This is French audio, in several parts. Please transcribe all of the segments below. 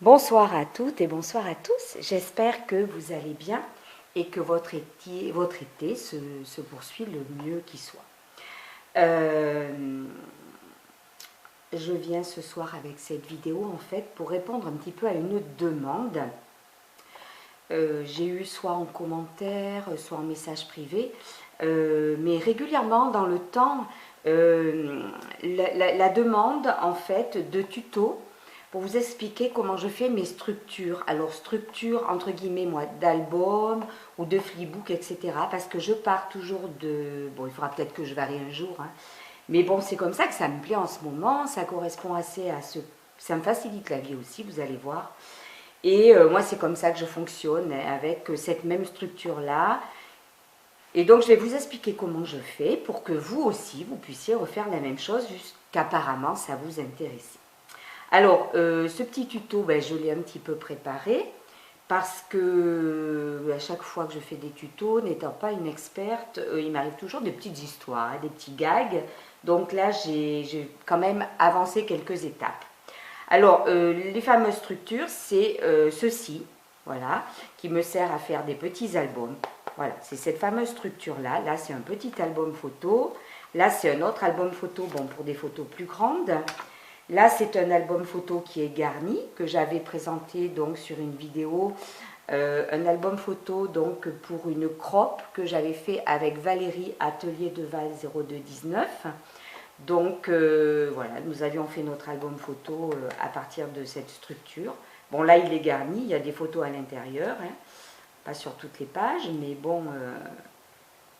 Bonsoir à toutes et bonsoir à tous. J'espère que vous allez bien et que votre été se poursuit le mieux qui soit. Je viens ce soir avec cette vidéo en fait pour répondre un petit peu à une demande. J'ai eu soit en commentaire, soit en message privé, mais régulièrement dans le temps, la demande en fait de tutos pour vous expliquer comment je fais mes structures. Alors structure entre guillemets moi d'album ou de flipbook, etc. Parce que je pars toujours de... Bon, il faudra peut-être que je varie un jour, hein. Mais bon, c'est comme ça que ça me plaît en ce moment. Ça correspond assez à ce... Ça me facilite la vie aussi, vous allez voir. Et moi, c'est comme ça que je fonctionne, avec cette même structure-là. Et donc, je vais vous expliquer comment je fais pour que vous aussi, vous puissiez refaire la même chose, jusqu'apparemment ça vous intéresse. Alors, ce petit tuto, je l'ai un petit peu préparé parce que à chaque fois que je fais des tutos, n'étant pas une experte, il m'arrive toujours des petites histoires, hein, des petits gags. Donc là, j'ai quand même avancé quelques étapes. Alors, les fameuses structures, c'est ceci, voilà, qui me sert à faire des petits albums. Voilà, c'est cette fameuse structure-là. Là, c'est un petit album photo. Là, c'est un autre album photo, bon, pour des photos plus grandes. Là, c'est un album photo qui est garni, que j'avais présenté donc sur une vidéo. Un album photo donc pour une crop que j'avais fait avec Valérie, Atelier de Val 0219. Donc voilà, nous avions fait notre album photo à partir de cette structure. Bon, là, il est garni, il y a des photos à l'intérieur, hein, pas sur toutes les pages, mais bon,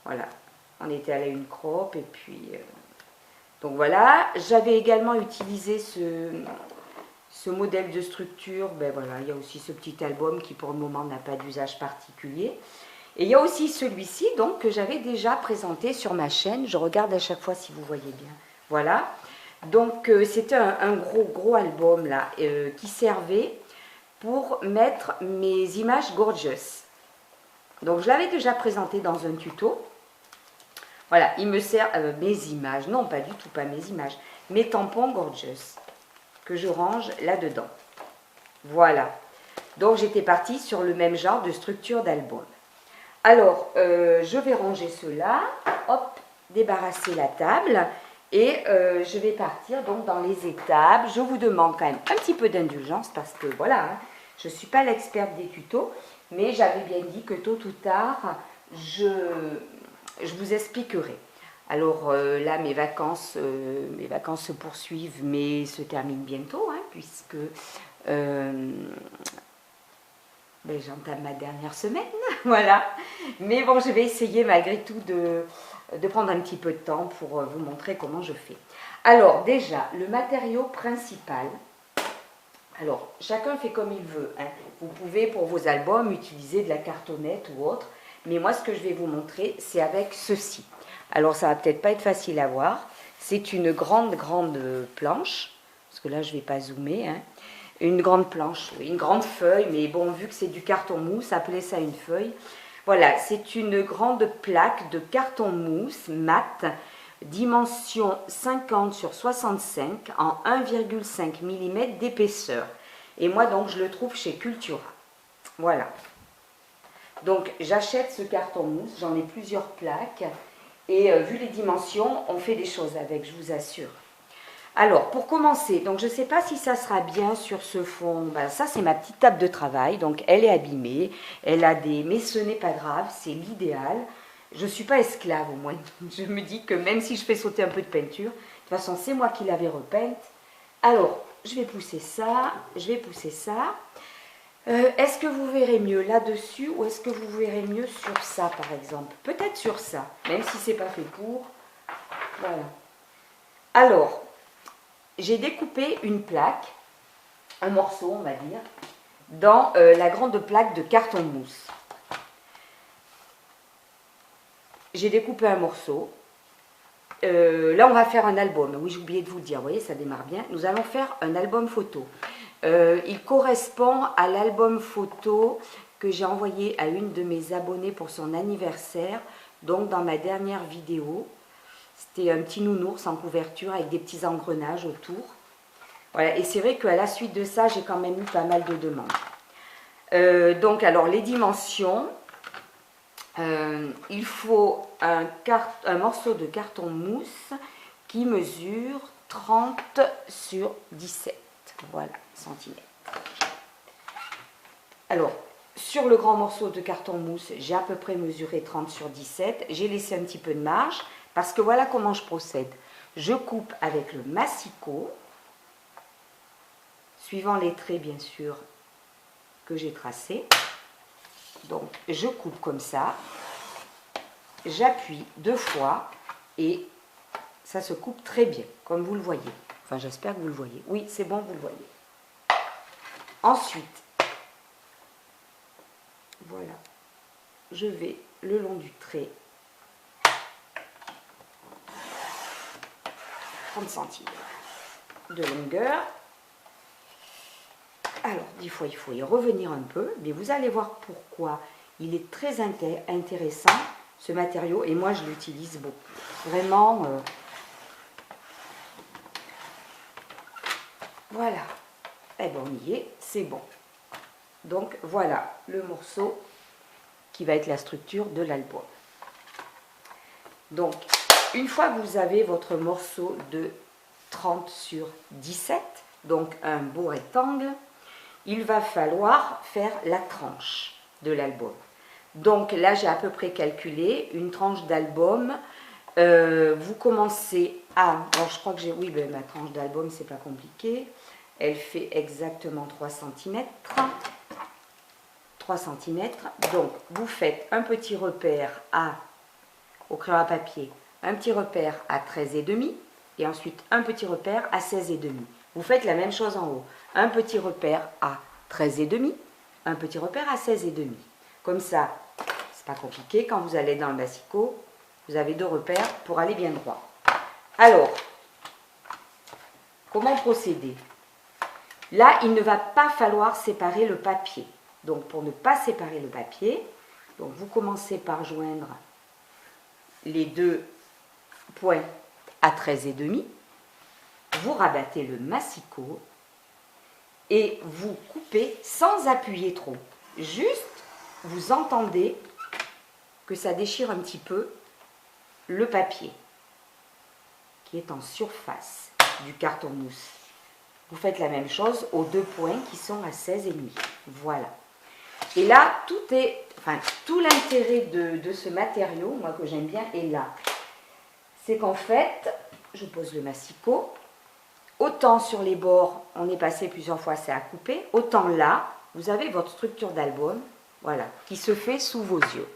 voilà, on était allé à une crop et puis... donc voilà, j'avais également utilisé ce modèle de structure. Ben voilà, il y a aussi ce petit album qui pour le moment n'a pas d'usage particulier. Et il y a aussi celui-ci donc que j'avais déjà présenté sur ma chaîne. Je regarde à chaque fois si vous voyez bien. Voilà. Donc c'était un gros album là qui servait pour mettre mes images gorgeous. Donc je l'avais déjà présenté dans un tuto. Voilà, il me sert mes images, non pas du tout, pas mes images, mes tampons gorgeous que je range là-dedans. Voilà, donc j'étais partie sur le même genre de structure d'album. Alors, je vais ranger cela, hop, débarrasser la table et je vais partir donc dans les étapes. Je vous demande quand même un petit peu d'indulgence parce que voilà, hein, je ne suis pas l'experte des tutos, mais j'avais bien dit que tôt ou tard, je vous expliquerai. Alors là, mes vacances se poursuivent, mais se terminent bientôt, hein, puisque j'entame ma dernière semaine, voilà. Mais bon, je vais essayer malgré tout de prendre un petit peu de temps pour vous montrer comment je fais. Alors déjà, le matériau principal. Alors, chacun fait comme il veut, hein. Vous pouvez pour vos albums utiliser de la cartonnette ou autre. Mais moi, ce que je vais vous montrer, c'est avec ceci. Alors, ça va peut-être pas être facile à voir. C'est une grande planche. Parce que là, je ne vais pas zoomer. Hein. Une grande planche, oui, une grande feuille. Mais bon, vu que c'est du carton mousse, appelez ça une feuille. Voilà, c'est une grande plaque de carton mousse mat, dimension 50 sur 65 en 1,5 mm d'épaisseur. Et moi, donc, je le trouve chez Cultura. Voilà. Donc j'achète ce carton mousse, j'en ai plusieurs plaques et vu les dimensions, on fait des choses avec, je vous assure. Alors pour commencer, donc je ne sais pas si ça sera bien sur ce fond, ça c'est ma petite table de travail, donc elle est abîmée, elle a des... mais ce n'est pas grave, c'est l'idéal. Je ne suis pas esclave au moins, je me dis que même si je fais sauter un peu de peinture, de toute façon c'est moi qui l'avais repeinte. Alors je vais pousser ça, je vais pousser ça. Est-ce que vous verrez mieux là-dessus ou est-ce que vous verrez mieux sur ça, par exemple? Peut-être sur ça, même si c'est pas fait pour. Voilà. Alors, j'ai découpé une plaque, un morceau, on va dire, dans la grande plaque de carton mousse. J'ai découpé un morceau. Là, on va faire un album. Oui, j'ai oublié de vous le dire. Vous voyez, ça démarre bien. Nous allons faire un album photo. Il correspond à l'album photo que j'ai envoyé à une de mes abonnées pour son anniversaire. Donc, dans ma dernière vidéo, c'était un petit nounours en couverture avec des petits engrenages autour. Voilà, et c'est vrai qu'à la suite de ça, j'ai quand même eu pas mal de demandes. Donc, alors, les dimensions, il faut un morceau de carton mousse qui mesure 30 sur 17, voilà, centimètres. Alors, sur le grand morceau de carton mousse, j'ai à peu près mesuré 30 sur 17. J'ai laissé un petit peu de marge parce que voilà comment je procède. Je coupe avec le massicot, suivant les traits bien sûr que j'ai tracés. Donc, je coupe comme ça, j'appuie 2 fois et ça se coupe très bien, comme vous le voyez. Enfin, j'espère que vous le voyez. Oui, c'est bon, vous le voyez. Ensuite, voilà, je vais le long du trait, 30 cm de longueur. Alors, des fois, il faut y revenir un peu, mais vous allez voir pourquoi il est très intéressant, ce matériau, et moi, je l'utilise beaucoup. Vraiment, voilà. Eh bien, on y est, c'est bon. Donc, voilà le morceau qui va être la structure de l'album. Donc, une fois que vous avez votre morceau de 30 sur 17, donc un beau rectangle, il va falloir faire la tranche de l'album. Donc là, j'ai à peu près calculé une tranche d'album. Vous commencez à... Alors, je crois que j'ai... Oui, ben, ma tranche d'album, c'est pas compliqué. Elle fait exactement 3 cm. 3 cm. Donc, vous faites un petit repère au crayon à papier, un petit repère à 13,5 et ensuite un petit repère à 16,5. Vous faites la même chose en haut. Un petit repère à 13,5, un petit repère à 16,5. Comme ça, c'est pas compliqué. Quand vous allez dans le massicot, vous avez 2 repères pour aller bien droit. Alors, comment procéder? Là, il ne va pas falloir séparer le papier. Donc, pour ne pas séparer le papier, donc vous commencez par joindre les 2 points à 13,5. Vous rabattez le massicot et vous coupez sans appuyer trop. Juste, vous entendez que ça déchire un petit peu le papier qui est en surface du carton mousse. Vous faites la même chose aux 2 points qui sont à 16,5. Voilà. Et là, tout l'intérêt de ce matériau, moi que j'aime bien, est là. C'est qu'en fait, je pose le massicot. Autant sur les bords, on est passé plusieurs fois, c'est à couper. Autant là, vous avez votre structure d'album, voilà, qui se fait sous vos yeux.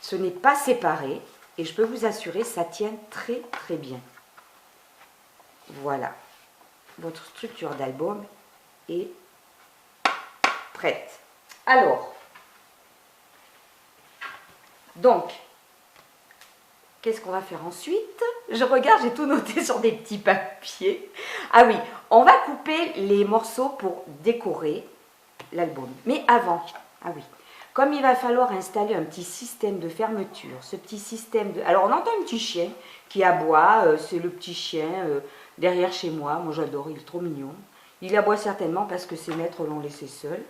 Ce n'est pas séparé et je peux vous assurer, ça tient très très bien. Voilà, votre structure d'album est prête. Alors, donc, qu'est-ce qu'on va faire ensuite? Je regarde, j'ai tout noté sur des petits papiers. Ah oui, on va couper les morceaux pour décorer l'album. Mais avant, ah oui, comme il va falloir installer un petit système de fermeture, ce petit système de... Alors on entend un petit chien qui aboie, c'est le petit chien derrière chez moi. Moi j'adore, il est trop mignon. Il aboie certainement parce que ses maîtres l'ont laissé seul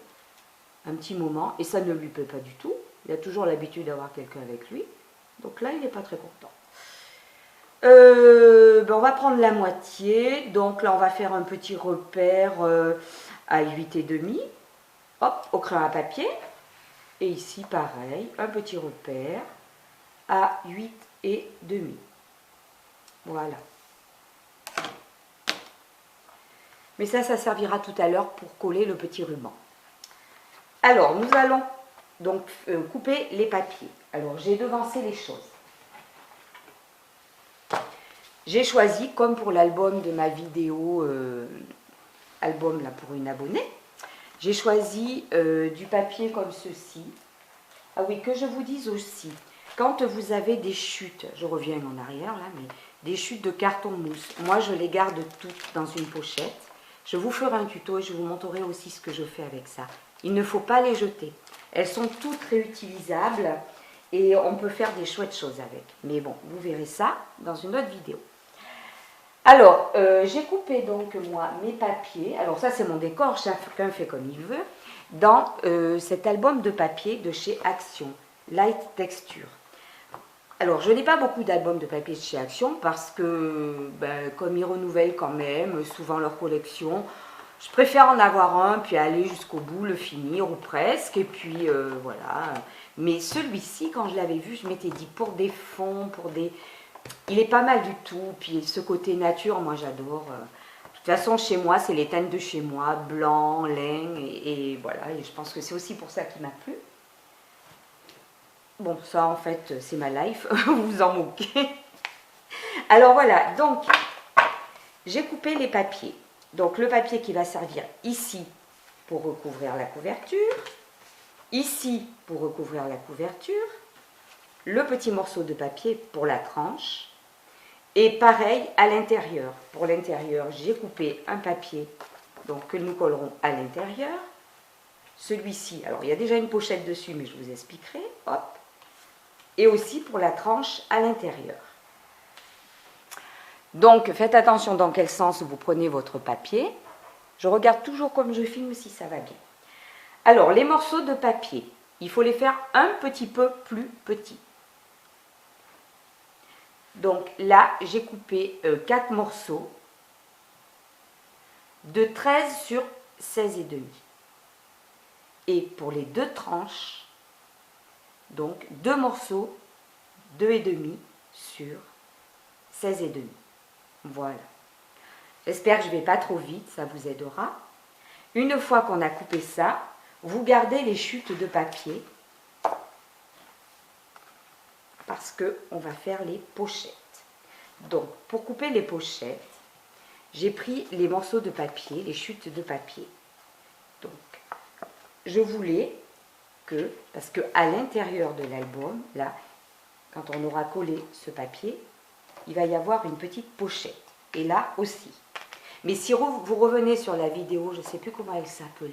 un petit moment et ça ne lui plaît pas du tout. Il a toujours l'habitude d'avoir quelqu'un avec lui. Donc là, il n'est pas très content. On va prendre la moitié. Donc là, on va faire un petit repère à 8,5. Hop, au crayon à papier. Et ici, pareil, un petit repère à 8,5. Voilà. Mais ça servira tout à l'heure pour coller le petit ruban. Alors, nous allons donc couper les papiers. Alors, j'ai devancé les choses. J'ai choisi, comme pour l'album de ma vidéo, album là pour une abonnée, j'ai choisi du papier comme ceci. Ah oui, que je vous dise aussi, quand vous avez des chutes, je reviens en arrière là, mais des chutes de carton mousse, moi je les garde toutes dans une pochette. Je vous ferai un tuto et je vous montrerai aussi ce que je fais avec ça. Il ne faut pas les jeter. Elles sont toutes réutilisables et on peut faire des chouettes choses avec. Mais bon, vous verrez ça dans une autre vidéo. Alors, j'ai coupé donc moi mes papiers, alors ça c'est mon décor, chacun fait comme il veut, dans cet album de papier de chez Action, Light Texture. Alors, je n'ai pas beaucoup d'albums de papier de chez Action parce que, ben, comme ils renouvellent quand même souvent leur collection, je préfère en avoir un, puis aller jusqu'au bout, le finir, ou presque, et puis voilà. Mais celui-ci, quand je l'avais vu, je m'étais dit, pour des fonds, pour des... Il est pas mal du tout, puis ce côté nature, moi j'adore. De toute façon, chez moi, c'est les teintes de chez moi, blanc, laine, et voilà, et je pense que c'est aussi pour ça qu'il m'a plu. Bon, ça en fait, c'est ma life, vous vous en moquez. Alors voilà, donc, j'ai coupé les papiers. Donc le papier qui va servir ici pour recouvrir la couverture, ici pour recouvrir la couverture, le petit morceau de papier pour la tranche, et pareil à l'intérieur. Pour l'intérieur, j'ai coupé un papier donc, que nous collerons à l'intérieur. Celui-ci, alors il y a déjà une pochette dessus, mais je vous expliquerai. Hop. Et aussi pour la tranche à l'intérieur. Donc, faites attention dans quel sens vous prenez votre papier. Je regarde toujours comme je filme si ça va bien. Alors, les morceaux de papier, il faut les faire un petit peu plus petits. Donc là, j'ai coupé 4 morceaux de 13 sur 16,5. Et pour les deux tranches, donc 2 morceaux 2,5 sur 16,5. Voilà. J'espère que je ne vais pas trop vite, ça vous aidera. Une fois qu'on a coupé ça, vous gardez les chutes de papier parce qu'on va faire les pochettes. Donc, pour couper les pochettes, j'ai pris les morceaux de papier, les chutes de papier. Donc, je voulais que, parce qu'à l'intérieur de l'album, là, quand on aura collé ce papier, il va y avoir une petite pochette. Et là aussi. Mais si vous revenez sur la vidéo, je ne sais plus comment elle s'appelait,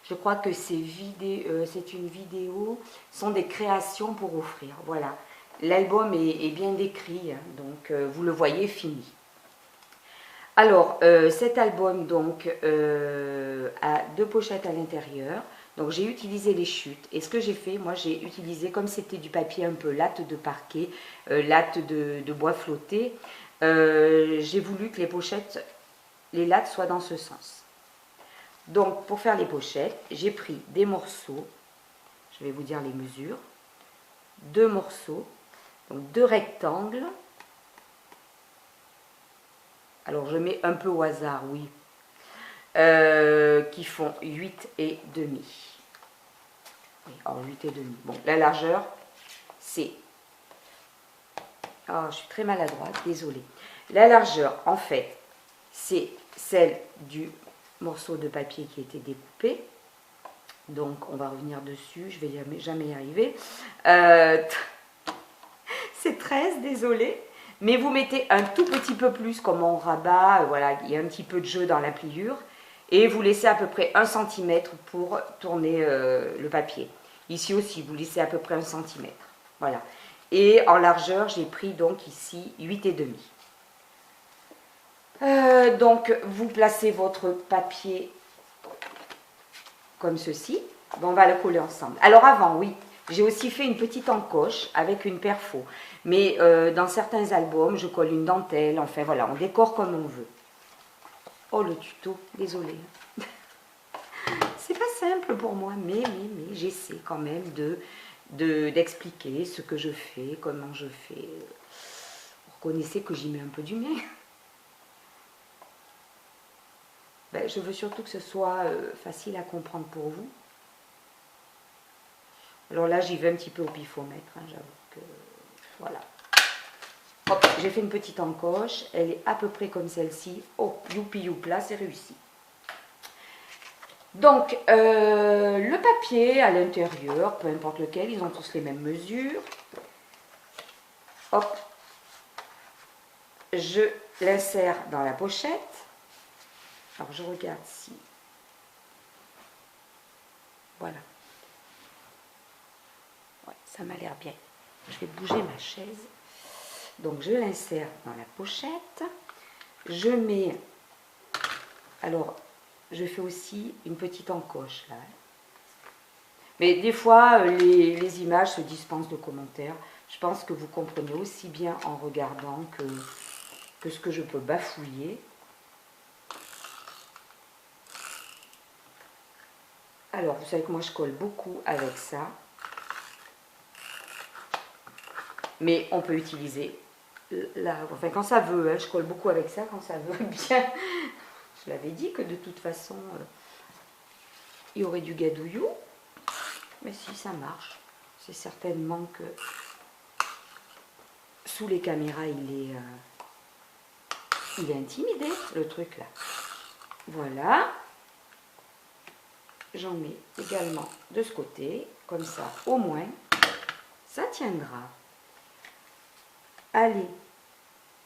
je crois que c'est une vidéo, sont des créations pour offrir. Voilà. L'album est bien décrit, hein, donc vous le voyez fini. Alors, cet album donc a 2 pochettes à l'intérieur. Donc j'ai utilisé les chutes. Et ce que j'ai fait, moi j'ai utilisé, comme c'était du papier un peu latte de parquet, latte de bois flotté, j'ai voulu que les pochettes, les lattes soient dans ce sens. Donc pour faire les pochettes, j'ai pris des morceaux, je vais vous dire les mesures, 2 morceaux, donc 2 rectangles. Alors je mets un peu au hasard, oui, qui font 8,5. Oui, alors 8,5. Bon, la largeur, c'est... Oh, je suis très maladroite, désolée. La largeur, en fait, c'est celle du morceau de papier qui a été découpé. Donc, on va revenir dessus, je vais jamais y arriver. C'est 13, désolée. Mais vous mettez un tout petit peu plus comme on rabat, voilà, il y a un petit peu de jeu dans la pliure. Et vous laissez à peu près 1 cm pour tourner le papier. Ici aussi, vous laissez à peu près 1 cm. Voilà. Et en largeur, j'ai pris donc ici 8,5. Donc, vous placez votre papier comme ceci. Bon, on va le coller ensemble. Alors avant, oui, j'ai aussi fait une petite encoche avec une perfo. Mais dans certains albums, je colle une dentelle. Enfin, voilà, on décore comme on veut. Oh, le tuto, désolé. C'est pas simple pour moi, mais j'essaie quand même d'expliquer ce que je fais, comment je fais. Vous reconnaissez que j'y mets un peu du mien. Ben, je veux surtout que ce soit facile à comprendre pour vous. Alors là, j'y vais un petit peu au pifomètre, hein, j'avoue que... Voilà. Hop, j'ai fait une petite encoche, elle est à peu près comme celle-ci. Oh, youpi youpla, c'est réussi. Donc, le papier à l'intérieur, peu importe lequel, ils ont tous les mêmes mesures. Hop, je l'insère dans la pochette. Alors, je regarde si... Voilà. Ouais, ça m'a l'air bien. Je vais bouger ma chaise. Donc, je l'insère dans la pochette. je mets, alors je fais aussi une petite encoche là. Mais des fois, les images se dispensent de commentaires. Je pense que vous comprenez aussi bien en regardant que ce que je peux bafouiller. Alors, vous savez que moi, je colle beaucoup avec ça. Mais on peut utiliser, enfin quand ça veut, hein, je colle beaucoup avec ça quand ça veut bien. Je l'avais dit que de toute façon, il y aurait du gadouillou. Mais si, ça marche. C'est certainement que sous les caméras, il est intimidé, le truc là. Voilà. J'en mets également de ce côté, comme ça, au moins, ça tiendra. Allez,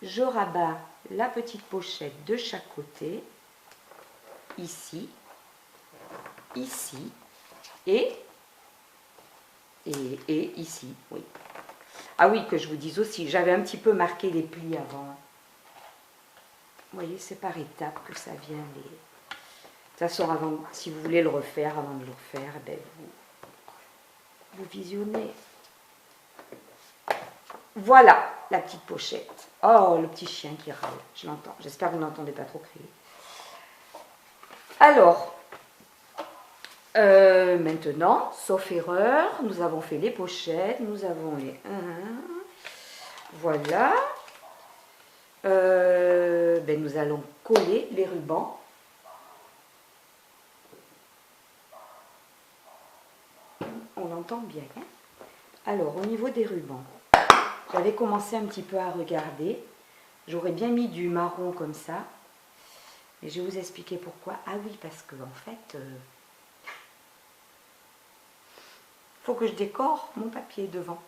je rabats la petite pochette de chaque côté, ici, ici, et ici, oui. Ah oui, que je vous dise aussi, j'avais un petit peu marqué les plis avant. Vous voyez, c'est par étapes que ça vient. De toute façon, avant, si vous voulez le refaire, avant de le refaire, ben vous visionnez. Voilà la petite pochette. Oh, le petit chien qui râle, je l'entends. J'espère que vous n'entendez pas trop crier. Alors, maintenant, sauf erreur, nous avons fait les pochettes, nous avons les... Voilà. Ben, nous allons coller les rubans. On l'entend bien. Hein? Alors, au niveau des rubans, j'avais commencé un petit peu à regarder. J'aurais bien mis du marron comme ça. Et je vais vous expliquer pourquoi. Ah oui, parce que en fait, faut que je décore mon papier devant.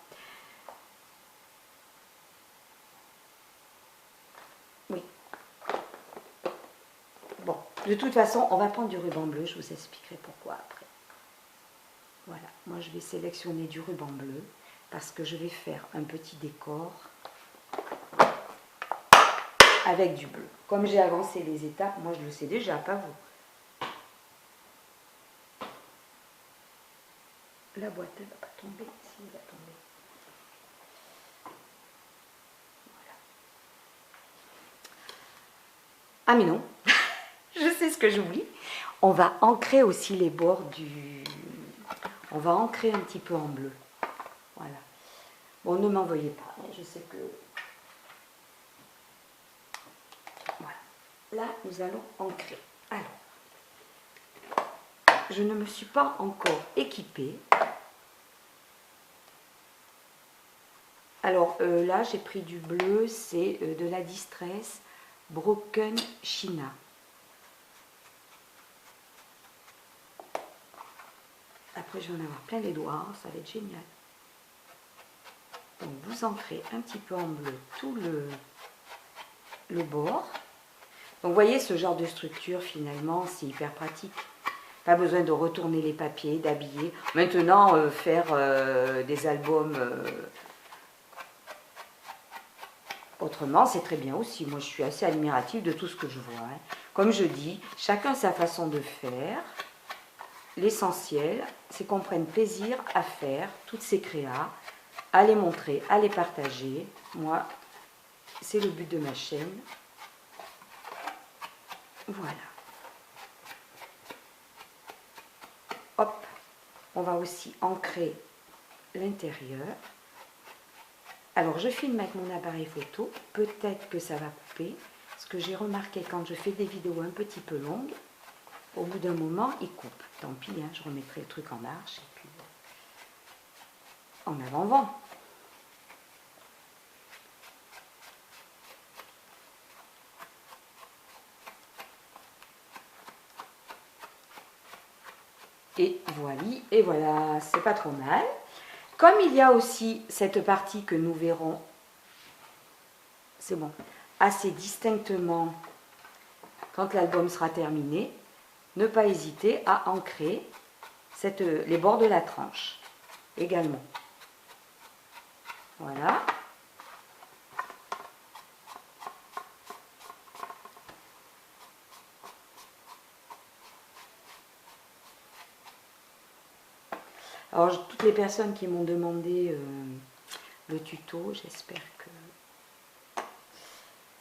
Oui. Bon, de toute façon, on va prendre du ruban bleu. Je vous expliquerai pourquoi après. Voilà, moi je vais sélectionner du ruban bleu parce que je vais faire un petit décor avec du bleu. Comme j'ai avancé les étapes, moi je le sais déjà, pas vous. La boîte, elle ne va pas tomber. Si, elle va tomber. Voilà. Ah mais non, je sais ce que j'oublie. On va ancrer aussi les bords du... On va ancrer un petit peu en bleu. Voilà. Bon, ne m'envoyez pas, je sais que... Voilà. Là, nous allons ancrer. Alors, je ne me suis pas encore équipée. Alors là, j'ai pris du bleu, c'est de la Distress Broken China. Après, je vais en avoir plein les doigts, ça va être génial. Donc, vous ancrez un petit peu en bleu tout le bord. Donc, vous voyez, ce genre de structure, finalement, c'est hyper pratique. Pas besoin de retourner les papiers, d'habiller. Maintenant, faire des albums autrement, c'est très bien aussi. Moi, je suis assez admirative de tout ce que je vois. Hein. Comme je dis, chacun sa façon de faire. L'essentiel, c'est qu'on prenne plaisir à faire toutes ces créas, à les montrer, à les partager. Moi, c'est le but de ma chaîne. Voilà. Hop, on va aussi ancrer l'intérieur. Alors, je filme avec mon appareil photo. Peut-être que ça va couper. Parce que j'ai remarqué quand je fais des vidéos un petit peu longues, au bout d'un moment, il coupe. Tant pis, hein, je remettrai le truc en marche et puis en avant-vent. Et voilà, c'est pas trop mal. Comme il y a aussi cette partie que nous verrons, c'est bon, assez distinctement quand l'album sera terminé, ne pas hésiter à ancrer les bords de la tranche également. Voilà. Alors, toutes les personnes qui m'ont demandé le tuto, j'espère que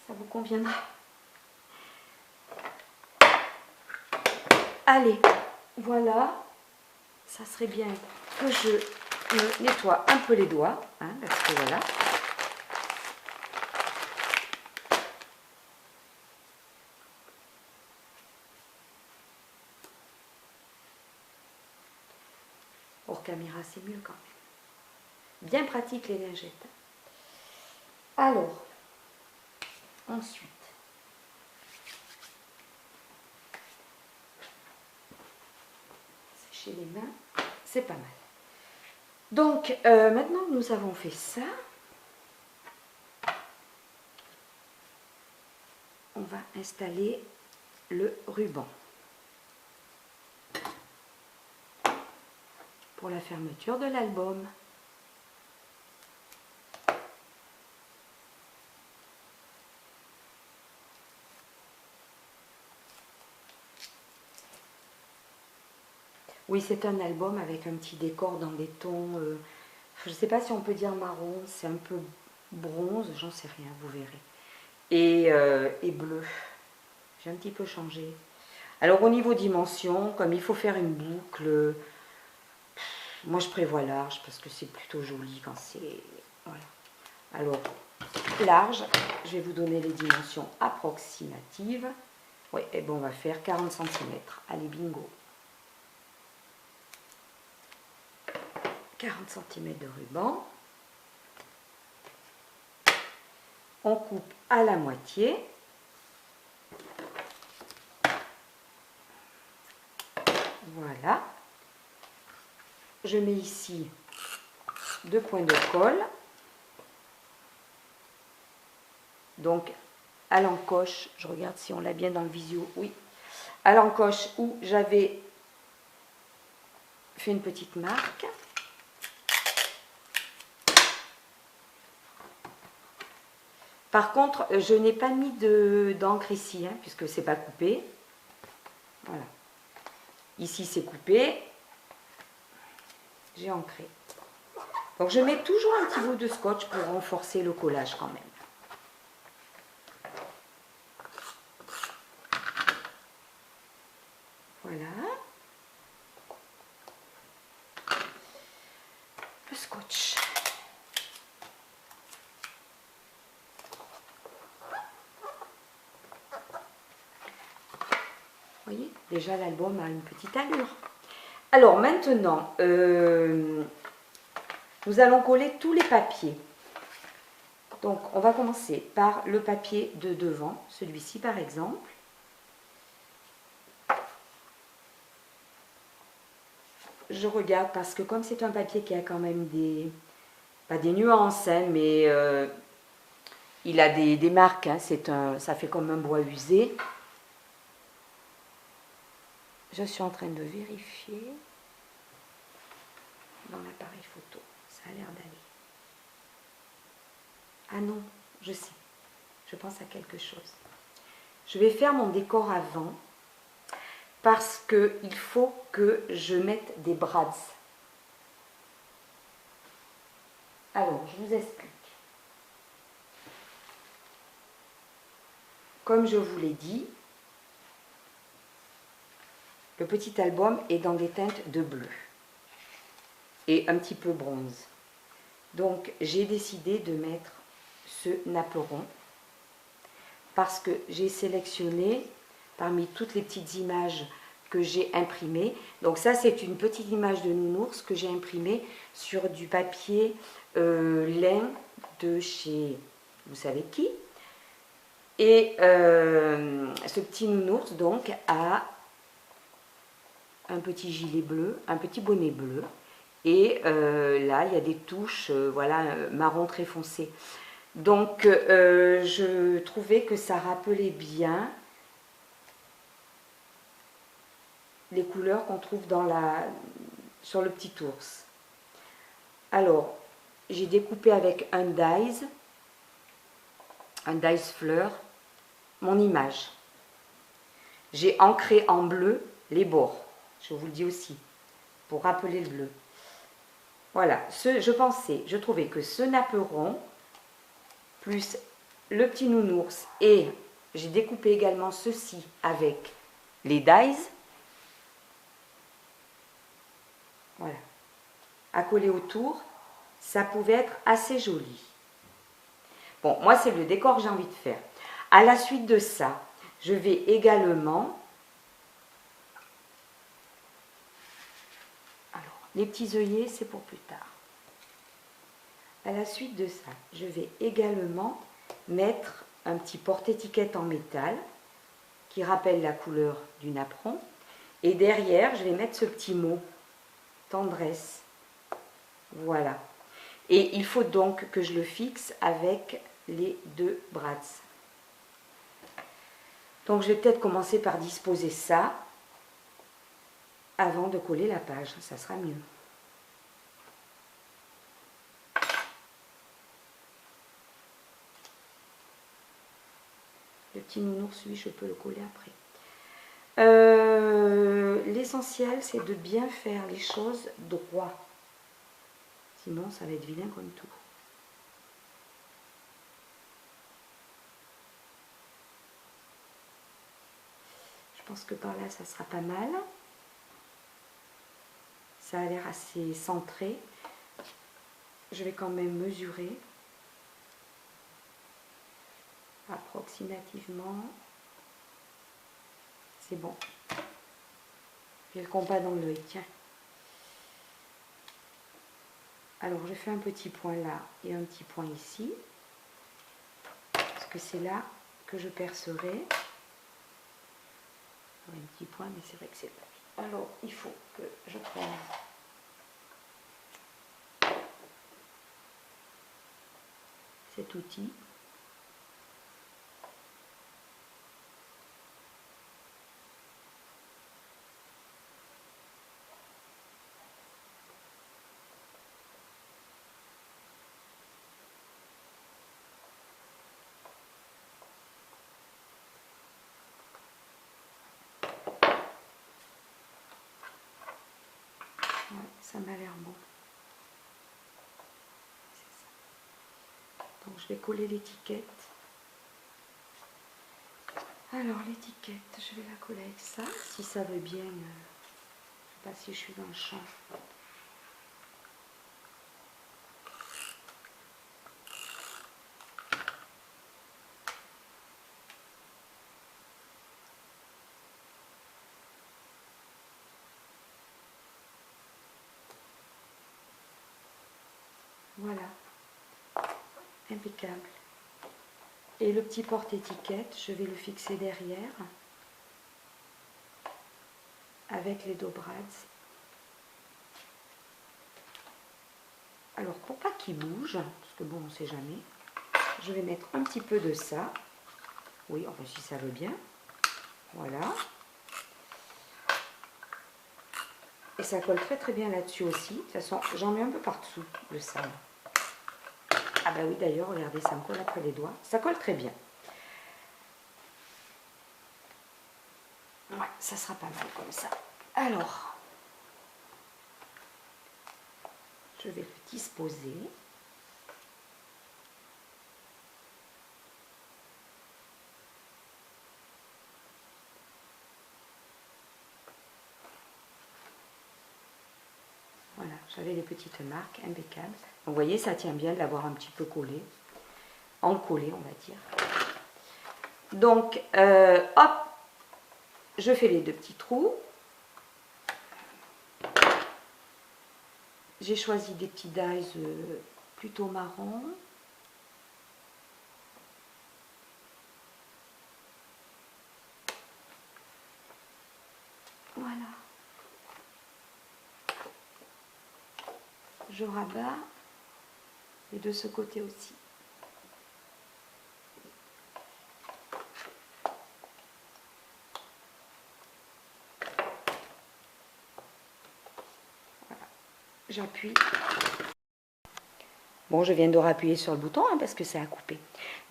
ça vous conviendra. Allez, voilà, ça serait bien que je me nettoie un peu les doigts, hein, parce que voilà. Pour caméra, c'est mieux quand même. Bien pratique les lingettes. Alors, ensuite, sécher les mains, c'est pas mal. Donc, maintenant que nous avons fait ça, on va installer le ruban pour la fermeture de l'album. Oui, c'est un album avec un petit décor dans des tons, je ne sais pas si on peut dire marron, c'est un peu bronze, j'en sais rien, vous verrez. Et bleu, j'ai un petit peu changé. Alors au niveau dimension, comme il faut faire une boucle, moi je prévois large parce que c'est plutôt joli quand c'est... Voilà. Alors, large, je vais vous donner les dimensions approximatives. Oui, et bon, on va faire 40 cm. Allez, bingo. 40 cm de ruban. On coupe à la moitié. Voilà. Je mets ici 2 points de colle. Donc, à l'encoche, je regarde si on l'a bien dans le visio, oui. À l'encoche où j'avais fait une petite marque. Par contre, je n'ai pas mis d'encre ici, hein, puisque c'est pas coupé. Voilà. Ici, c'est coupé. J'ai ancré. Donc, je mets toujours un petit bout de scotch pour renforcer le collage quand même. Voilà. Le scotch. Vous voyez, déjà l'album a une petite allure. Alors maintenant, nous allons coller tous les papiers. Donc on va commencer par le papier de devant, celui-ci par exemple. Je regarde parce que comme c'est un papier qui a quand même des, pas des nuances, hein, mais il a des marques, hein, ça fait comme un bois usé. Je suis en train de vérifier dans l'appareil photo. Ça a l'air d'aller. Ah non, je sais. Je pense à quelque chose. Je vais faire mon décor avant parce qu'il faut que je mette des brads. Alors, je vous explique. Comme je vous l'ai dit, le petit album est dans des teintes de bleu et un petit peu bronze. Donc j'ai décidé de mettre ce napperon parce que j'ai sélectionné parmi toutes les petites images que j'ai imprimées. Donc ça, c'est une petite image de nounours que j'ai imprimée sur du papier lin de chez vous savez qui. Et ce petit nounours donc a un petit gilet bleu, un petit bonnet bleu. Et là, il y a des touches voilà, marron très foncé. Donc, je trouvais que ça rappelait bien les couleurs qu'on trouve sur le petit ours. Alors, j'ai découpé avec un dies fleur, mon image. J'ai ancré en bleu les bords, je vous le dis aussi, pour rappeler le bleu. Voilà, je trouvais que ce napperon, plus le petit nounours, et j'ai découpé également ceci avec les dies, voilà, à coller autour, ça pouvait être assez joli. Bon, moi c'est le décor que j'ai envie de faire. À la suite de ça, je vais également... Alors, les petits œillets, c'est pour plus tard. À la suite de ça, je vais également mettre un petit porte-étiquette en métal qui rappelle la couleur du napperon. Et derrière, je vais mettre ce petit mot, tendresse. Voilà. Et il faut donc que je le fixe avec les deux brads. Donc je vais peut-être commencer par disposer ça avant de coller la page, ça sera mieux. Le petit nounours, lui, je peux le coller après. L'essentiel, c'est de bien faire les choses droit. Sinon, ça va être vilain comme tout. Je pense que par là, ça sera pas mal. Ça a l'air assez centré. Je vais quand même mesurer approximativement. C'est bon. J'ai le compas dans l'œil, tiens. Alors, je fais un petit point là et un petit point ici. Parce que c'est là que je percerai. Un petit point, mais c'est vrai que c'est pas. Alors, il faut que je prenne cet outil. Ouais, ça m'a l'air bon. Donc je vais coller l'étiquette. Alors l'étiquette, je vais la coller avec ça, si ça veut bien. Je ne sais pas si je suis dans le champ. Voilà, impeccable. Et le petit porte-étiquette, je vais le fixer derrière avec les dos brads. Alors pour pas qu'il bouge, parce que bon on sait jamais, je vais mettre un petit peu de ça. Oui, enfin si ça veut bien. Voilà. Et ça colle très très bien là-dessus aussi. De toute façon, j'en mets un peu partout de ça. Ah bah oui, d'ailleurs, regardez, ça me colle après les doigts. Ça colle très bien. Ouais, ça sera pas mal comme ça. Alors, je vais le disposer. Voilà, j'avais les petites marques, impeccables. Vous voyez, ça tient bien de l'avoir un petit peu collé. Encollé, on va dire. Donc, hop, je fais les deux petits trous. J'ai choisi des petits dies plutôt marron. Voilà. Je rabats et de ce côté aussi. Voilà. J'appuie. Bon, je viens de rappuyer sur le bouton hein, parce que ça a coupé.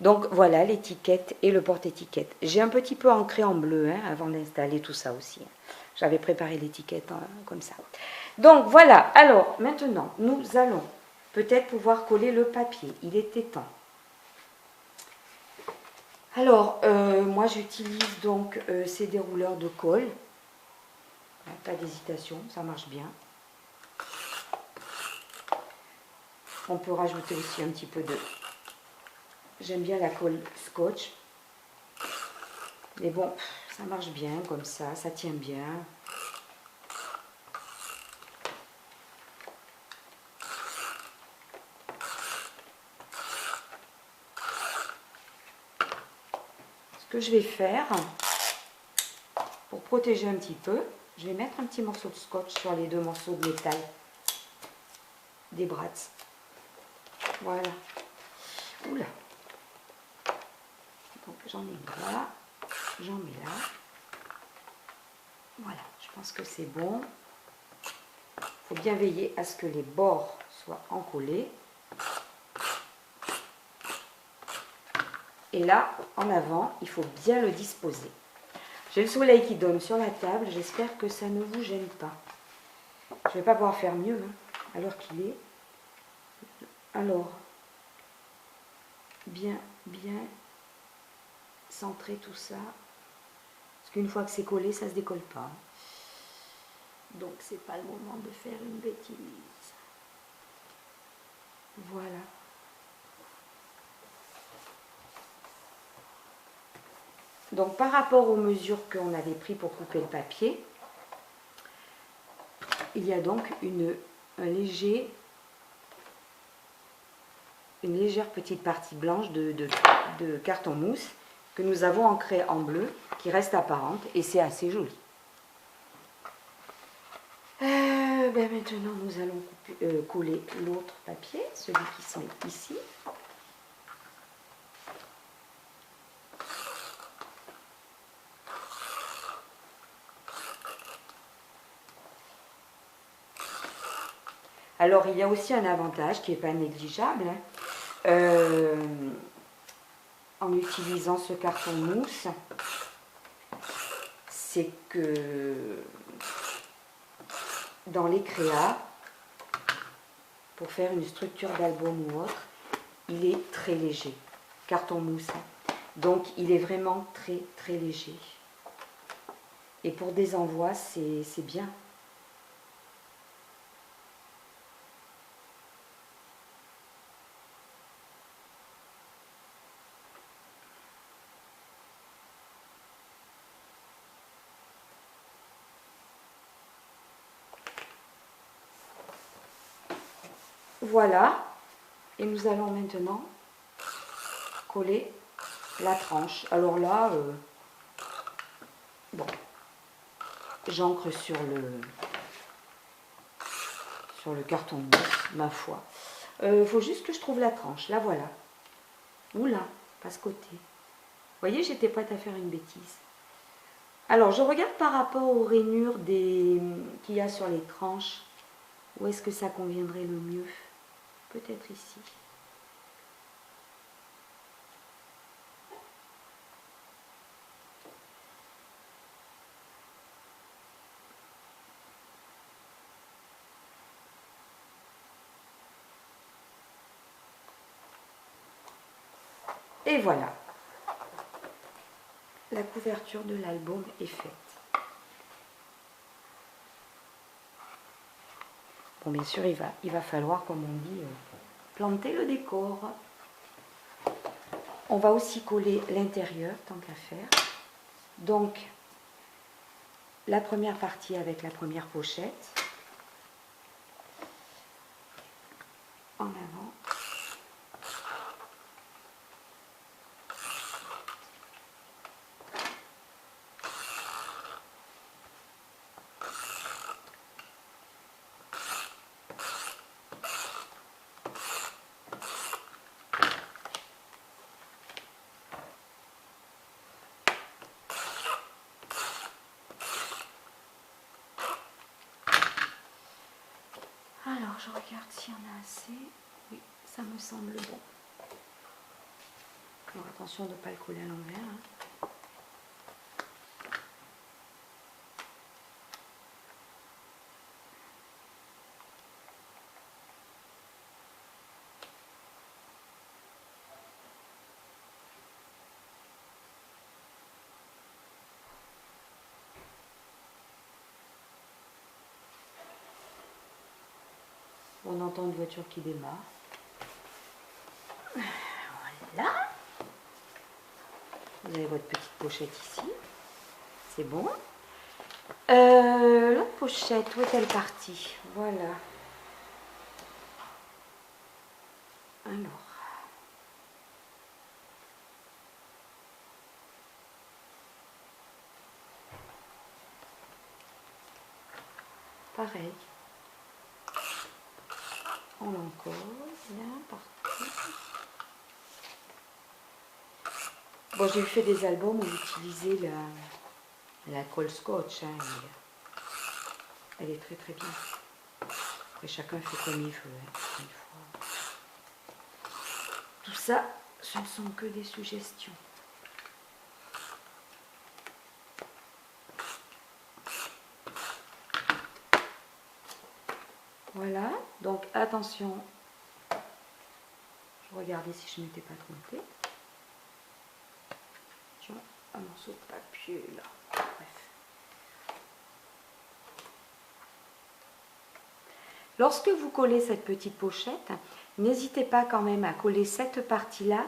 Donc voilà l'étiquette et le porte-étiquette. J'ai un petit peu ancré en bleu hein, avant d'installer tout ça aussi. J'avais préparé l'étiquette comme ça. Donc voilà, alors maintenant, nous allons peut-être pouvoir coller le papier. Il était temps. Alors, moi j'utilise donc ces dérouleurs de colle. Pas d'hésitation, ça marche bien. On peut rajouter aussi un petit peu de... J'aime bien la colle scotch. Mais bon, ça marche bien comme ça tient bien. Ce que je vais faire, pour protéger un petit peu, je vais mettre un petit morceau de scotch sur les deux morceaux de métal des brats. Voilà. Oula. Donc j'en ai mis là, j'en mets là. Voilà, je pense que c'est bon. Il faut bien veiller à ce que les bords soient encollés. Et là, en avant, il faut bien le disposer. J'ai le soleil qui donne sur la table, j'espère que ça ne vous gêne pas. Je ne vais pas pouvoir faire mieux, hein, alors qu'il est. Alors, bien centrer tout ça. Parce qu'une fois que c'est collé, ça ne se décolle pas. Donc, c'est pas le moment de faire une bêtise. Voilà. Donc, par rapport aux mesures qu'on avait prises pour couper le papier, il y a donc une légère petite partie blanche de carton mousse que nous avons ancrée en bleu, qui reste apparente, et c'est assez joli. Maintenant, nous allons coller l'autre papier, celui qui se met ici. Alors, il y a aussi un avantage qui n'est pas négligeable, hein, en utilisant ce carton mousse, c'est que dans les créas, pour faire une structure d'album ou autre, il est très léger, carton mousse. Donc, il est vraiment très léger. Et pour des envois, c'est bien. Voilà, et nous allons maintenant coller la tranche. Alors là, bon, j'encre sur le carton mousse, ma foi. Faut juste que je trouve la tranche, la voilà. Oula, pas ce côté. Vous voyez, j'étais prête à faire une bêtise. Alors, je regarde par rapport aux rainures qu'il y a sur les tranches. Où est-ce que ça conviendrait le mieux? Peut-être ici. Et voilà. La couverture de l'album est faite. Bon, bien sûr, il va falloir, comme on dit, planter le décor. On va aussi coller l'intérieur, tant qu'à faire. Donc, la première partie avec la première pochette. En avant. Alors, je regarde s'il y en a assez. Oui, ça me semble bon. Alors, attention de ne pas le coller à l'envers. Hein. On entend une voiture qui démarre. Voilà. Vous avez votre petite pochette ici. C'est bon. L'autre pochette, où est-elle partie? Voilà. Alors. Pareil. On l'a encore. Bien, parti. Bon, j'ai fait des albums où j'utilisais la colle scotch. Hein, elle est très très bien. Après, chacun fait comme il veut. Hein, une fois. Tout ça, ce ne sont que des suggestions. Voilà, donc attention, je regardais si je ne m'étais pas trompée. Tiens, un morceau de papier là. Bref. Lorsque vous collez cette petite pochette, n'hésitez pas quand même à coller cette partie-là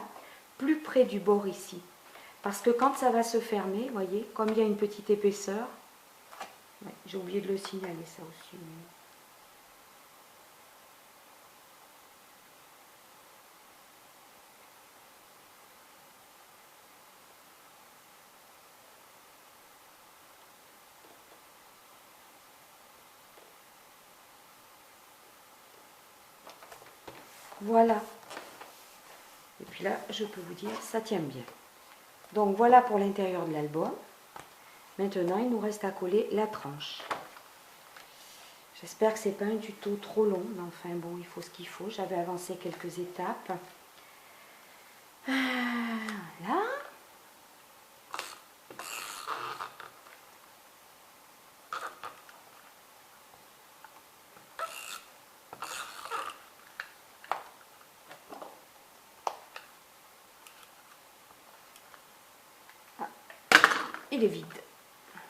plus près du bord ici. Parce que quand ça va se fermer, vous voyez, comme il y a une petite épaisseur, ouais, j'ai oublié de le signaler ça aussi. Mais... Voilà. Et puis là, je peux vous dire, ça tient bien. Donc voilà pour l'intérieur de l'album. Maintenant, il nous reste à coller la tranche. J'espère que ce n'est pas un tuto trop long, mais enfin bon, il faut ce qu'il faut. J'avais avancé quelques étapes. Voilà. Ah, il est vide.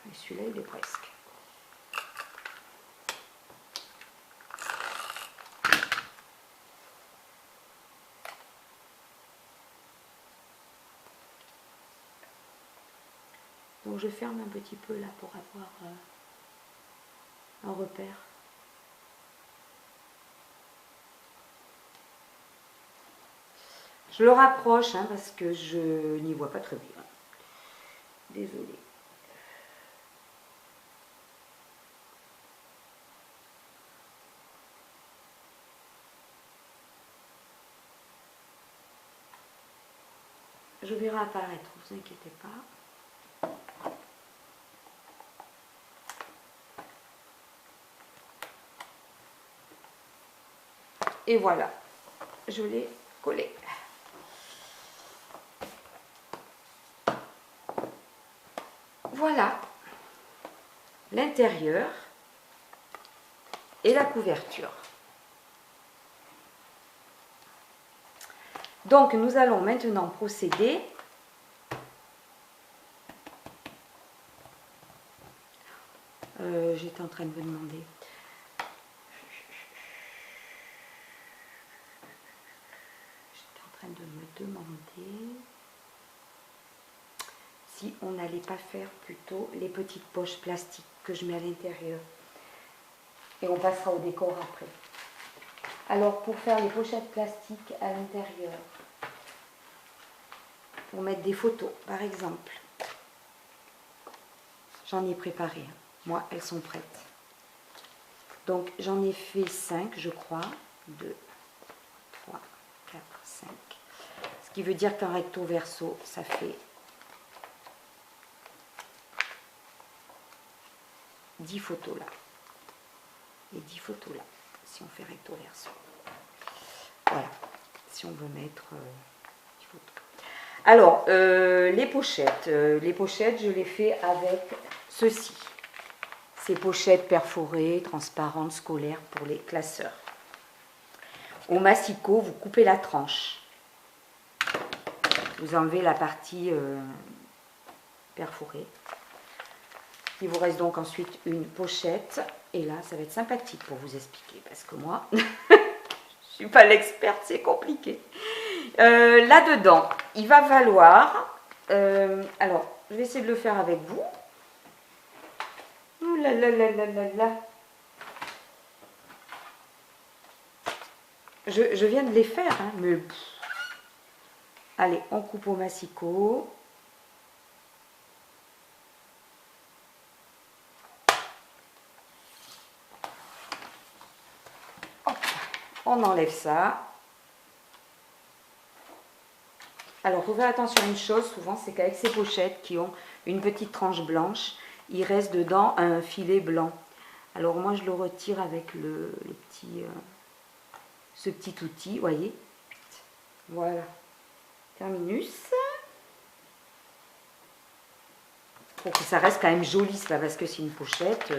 Et celui-là, il est presque. Donc je ferme un petit peu là pour avoir un repère. Je le rapproche hein, parce que je n'y vois pas très bien. Désolée. Je verrai apparaître, vous inquiétez pas. Et voilà, je l'ai collé. Voilà l'intérieur et la couverture. Donc nous allons maintenant procéder j'étais en train de vous demander. J'étais en train de me demander si on n'allait pas faire plutôt les petites poches plastiques que je mets à l'intérieur. Et on passera au décor après. Alors pour faire les pochettes plastiques à l'intérieur, pour mettre des photos par exemple, j'en ai préparé. Moi, elles sont prêtes. Donc j'en ai fait 5 je crois. 2, 3, 4, 5. Ce qui veut dire qu'un recto verso, ça fait 10 photos là. Et 10 photos là, si on fait recto verso. Voilà, si on veut mettre 10 photos. Alors, les pochettes, je les fais avec ceci. Ces pochettes perforées, transparentes, scolaires pour les classeurs. Au massicot, vous coupez la tranche. Vous enlevez la partie perforée. Il vous reste donc ensuite une pochette. Et là, ça va être sympathique pour vous expliquer. Parce que moi, suis pas l'experte, c'est compliqué. Là-dedans, il va falloir... alors, je vais essayer de le faire avec vous. Ouh là là là là là là. Je viens de les faire, hein, mais... Allez, on coupe au massicot. Hop, on enlève ça. Alors, il faut faire attention à une chose, souvent, c'est qu'avec ces pochettes qui ont une petite tranche blanche, il reste dedans un filet blanc. Alors, moi, je le retire avec ce petit outil, vous voyez. Voilà. Terminus. Pour que ça reste quand même joli, c'est pas parce que c'est une pochette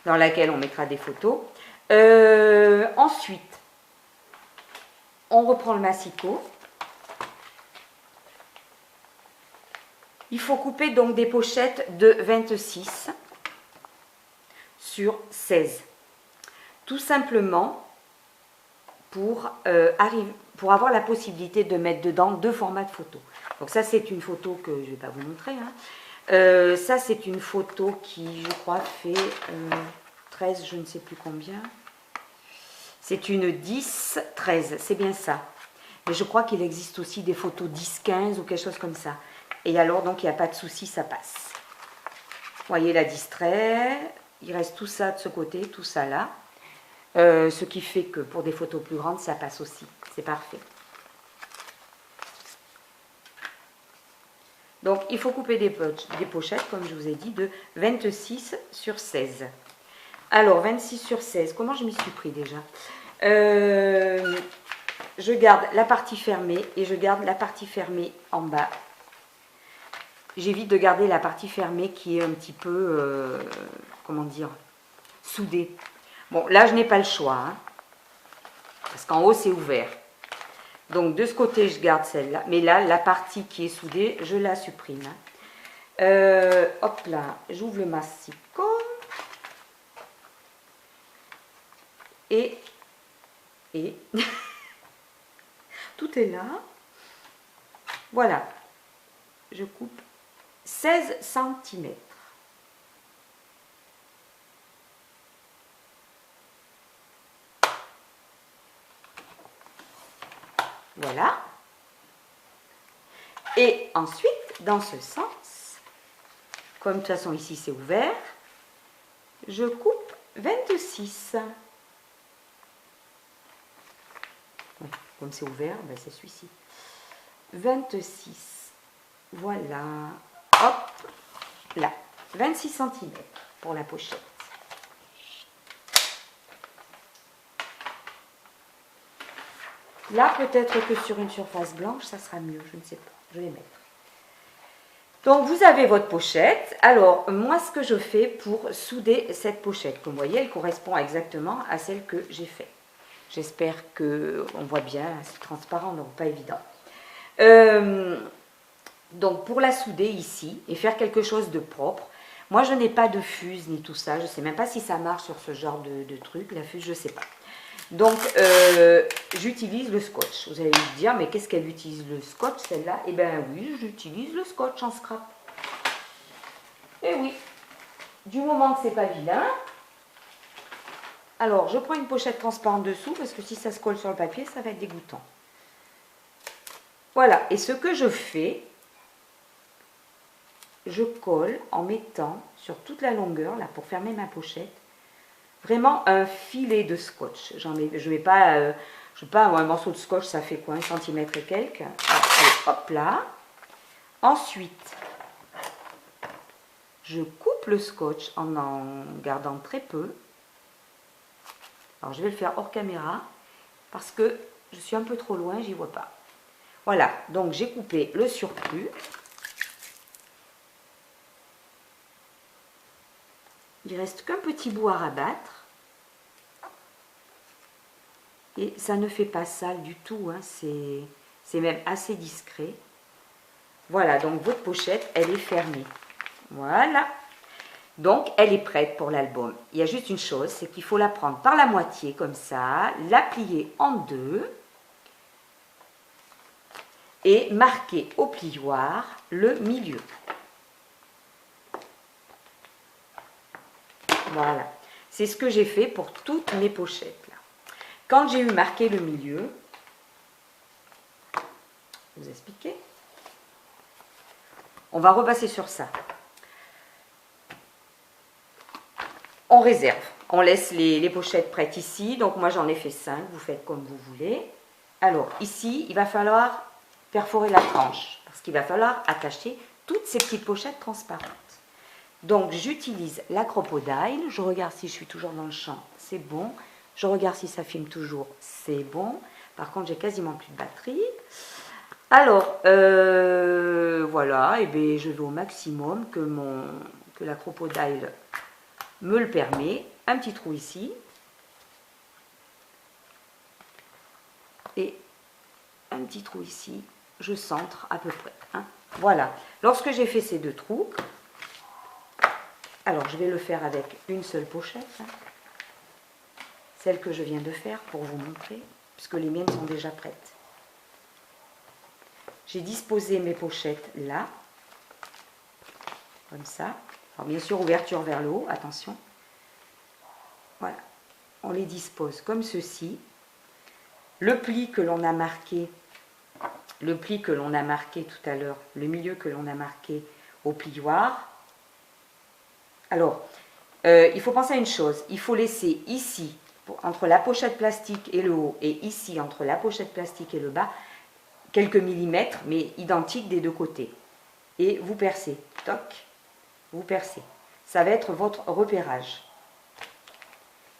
dans laquelle on mettra des photos. Ensuite, on reprend le massicot. Il faut couper donc des pochettes de 26 sur 16. Tout simplement pour avoir la possibilité de mettre dedans 2 formats de photos. Donc ça, c'est une photo que je ne vais pas vous montrer. Hein. Ça, c'est une photo qui, je crois, fait 13, je ne sais plus combien. C'est une 10-13, c'est bien ça. Mais je crois qu'il existe aussi des photos 10-15 ou quelque chose comme ça. Et alors, donc, il n'y a pas de souci, ça passe. Vous voyez la distrait, il reste tout ça de ce côté, tout ça là. Ce qui fait que pour des photos plus grandes, ça passe aussi. C'est parfait. Donc, il faut couper des pochettes, comme je vous ai dit, de 26 sur 16. Alors, 26 sur 16, comment je m'y suis pris déjà? Je garde la partie fermée et je garde la partie fermée en bas. J'évite de garder la partie fermée qui est un petit peu, comment dire, soudée. Bon, là, je n'ai pas le choix, hein, parce qu'en haut, c'est ouvert. Donc, de ce côté, je garde celle-là. Mais là, la partie qui est soudée, je la supprime. Hop là, j'ouvre le massicot. Et tout est là. Voilà. Je coupe 16 cm. Voilà. Et ensuite, dans ce sens, comme de toute façon ici c'est ouvert, je coupe 26. Bon, comme c'est ouvert, ben c'est celui-ci. 26. Voilà. Hop. Là. 26 cm pour la pochette. Là, peut-être que sur une surface blanche, ça sera mieux. Je ne sais pas. Je vais mettre. Donc, vous avez votre pochette. Alors, moi, ce que je fais pour souder cette pochette, comme vous voyez, elle correspond exactement à celle que j'ai faite. J'espère qu'on voit bien. C'est transparent, donc pas évident. Donc, pour la souder ici et faire quelque chose de propre, moi, je n'ai pas de fuse ni tout ça. Je ne sais même pas si ça marche sur ce genre de truc. La fuse, je ne sais pas. Donc, j'utilise le scotch. Vous allez me dire, mais qu'est-ce qu'elle utilise le scotch, celle-là? Eh bien oui, j'utilise le scotch en scrap. Eh oui, du moment que c'est pas vilain. Alors, je prends une pochette transparente dessous, parce que si ça se colle sur le papier, ça va être dégoûtant. Voilà, et ce que je fais, je colle en mettant sur toute la longueur, là, pour fermer ma pochette, vraiment un filet de scotch. Je ne vais pas, un morceau de scotch, ça fait quoi, 1 cm et quelques. Allez, hop là. Ensuite, je coupe le scotch en gardant très peu. Alors, je vais le faire hors caméra parce que je suis un peu trop loin, j'y vois pas. Voilà, donc j'ai coupé le surplus. Il reste qu'un petit bout à rabattre. Et ça ne fait pas sale du tout, hein, c'est même assez discret. Voilà, donc votre pochette, elle est fermée. Voilà. Donc, elle est prête pour l'album. Il y a juste une chose, c'est qu'il faut la prendre par la moitié, comme ça, la plier en deux et marquer au plioir le milieu. Voilà. C'est ce que j'ai fait pour toutes mes pochettes. Là. Quand j'ai eu marqué le milieu, je vais vous expliquer. On va repasser sur ça. On réserve. On laisse les pochettes prêtes ici. Donc moi j'en ai fait 5. Vous faites comme vous voulez. Alors ici, il va falloir perforer la tranche. Parce qu'il va falloir attacher toutes ces petites pochettes transparentes. Donc j'utilise la crocodile. Je regarde si je suis toujours dans le champ. C'est bon. Je regarde si ça filme toujours. C'est bon. Par contre, j'ai quasiment plus de batterie. Alors, voilà. Et bien, je vais au maximum que la crocodile me le permet. Un petit trou ici. Et un petit trou ici. Je centre à peu près. Hein. Voilà. Lorsque j'ai fait ces deux trous, alors je vais le faire avec une seule pochette. Hein, celle que je viens de faire pour vous montrer, puisque les miennes sont déjà prêtes. J'ai disposé mes pochettes là, comme ça. Alors bien sûr, ouverture vers le haut, attention. Voilà, on les dispose comme ceci. Le pli que l'on a marqué, tout à l'heure, le milieu que l'on a marqué au plioir. Alors, il faut penser à une chose, il faut laisser ici, entre la pochette plastique et le haut, et ici, entre la pochette plastique et le bas, quelques millimètres, mais identiques des deux côtés. Et vous percez, toc, vous percez. Ça va être votre repérage.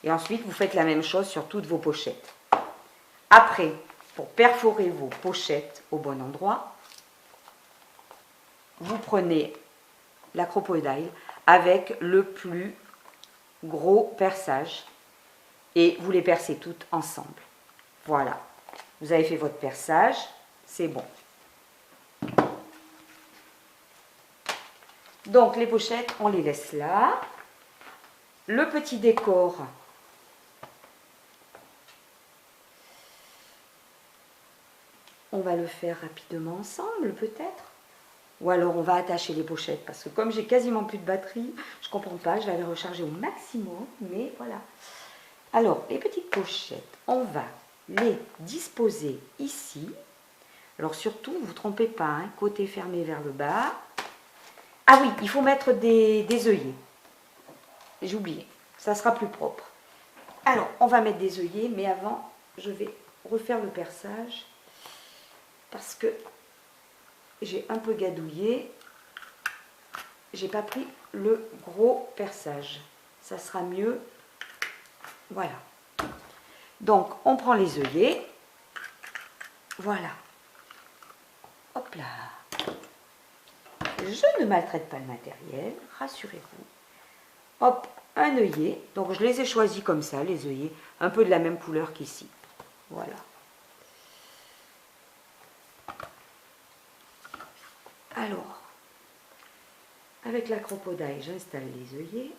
Et ensuite, vous faites la même chose sur toutes vos pochettes. Après, pour perforer vos pochettes au bon endroit, vous prenez la crocodile avec le plus gros perçage et vous les percez toutes ensemble. Voilà, vous avez fait votre perçage, c'est bon. Donc les pochettes, on les laisse là. Le petit décor, on va le faire rapidement ensemble peut-être. Ou alors on va attacher les pochettes parce que comme j'ai quasiment plus de batterie, je ne comprends pas, je vais les recharger au maximum, mais voilà. Alors les petites pochettes, on va les disposer ici. Alors surtout, ne vous trompez pas, hein, côté fermé vers le bas. Ah oui, il faut mettre des œillets. J'ai oublié, ça sera plus propre. Alors, on va mettre des œillets, mais avant, je vais refaire le perçage parce que j'ai un peu gadouillé. J'ai pas pris le gros perçage. Ça sera mieux. Voilà. Donc, on prend les œillets. Voilà. Hop là. Je ne maltraite pas le matériel, rassurez-vous. Hop, un œillet. Donc, je les ai choisis comme ça, les œillets. Un peu de la même couleur qu'ici. Voilà. Alors, avec la crocodile, j'installe les œillets.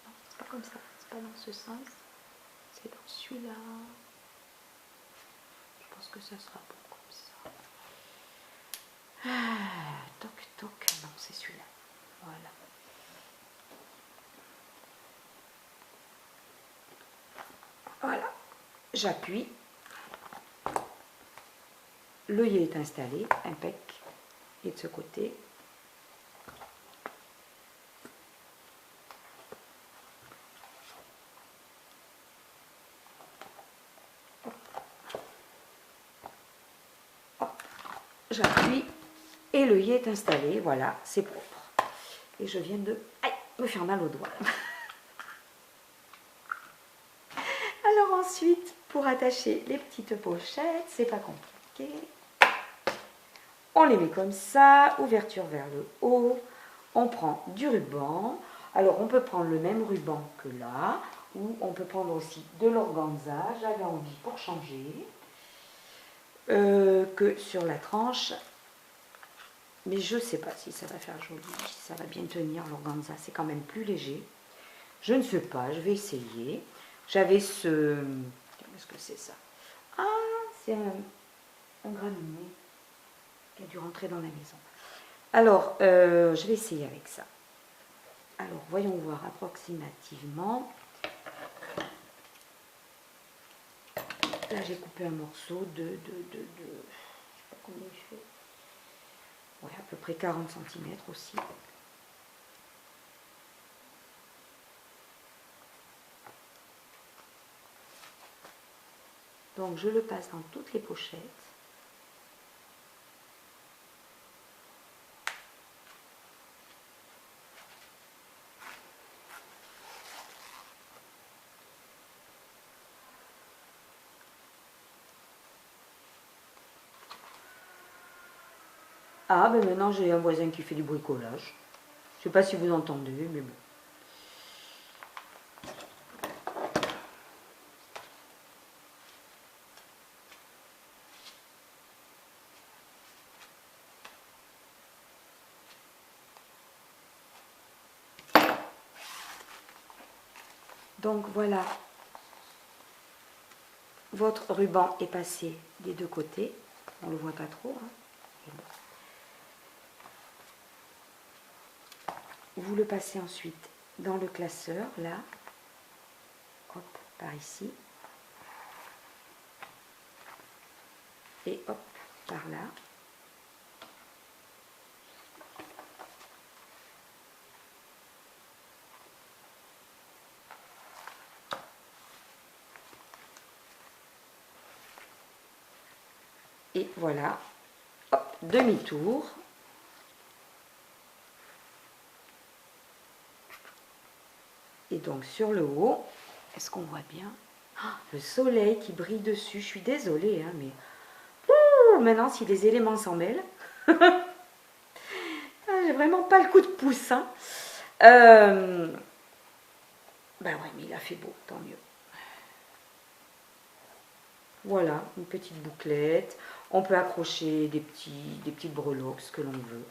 Non, c'est pas comme ça, c'est pas dans ce sens. C'est dans celui-là. Je pense que ça sera bon comme ça. Ah, toc, toc. Non, c'est celui-là. Voilà. Voilà. J'appuie. L'œillet est installé. Impec. Et de ce côté. J'appuie et l'œillet est installé, voilà, c'est propre. Et je viens de me faire mal aux doigts. Alors ensuite, pour attacher les petites pochettes, c'est pas compliqué. On les met comme ça, ouverture vers le haut. On prend du ruban. Alors on peut prendre le même ruban que là, ou on peut prendre aussi de l'organza. J'avais envie pour changer. que sur la tranche. Mais je ne sais pas si ça va faire joli, si ça va bien tenir l'organza. C'est quand même plus léger. Je ne sais pas, je vais essayer. J'avais ce... Qu'est-ce que c'est ça? Ah, c'est un graminé qui a dû rentrer dans la maison. Alors, je vais essayer avec ça. Alors, voyons voir approximativement. Là, j'ai coupé un morceau de je sais pas combien il fait. Ouais, à peu près 40 cm aussi. Donc, je le passe dans toutes les pochettes. Ah, ben maintenant j'ai un voisin qui fait du bricolage. Je sais pas si vous entendez, mais bon. Donc voilà, votre ruban est passé des deux côtés. On ne le voit pas trop, hein. Vous le passez ensuite dans le classeur, là, hop, par ici, et hop, par là. Et voilà, hop, demi-tour. Et donc sur le haut, est-ce qu'on voit bien? Ah, le soleil qui brille dessus, je suis désolée, hein, mais maintenant si les éléments s'en mêlent, j'ai vraiment pas le coup de pouce. Hein. Ben ouais, mais il a fait beau, tant mieux. Voilà, une petite bouclette. On peut accrocher des petites breloques, ce que l'on veut.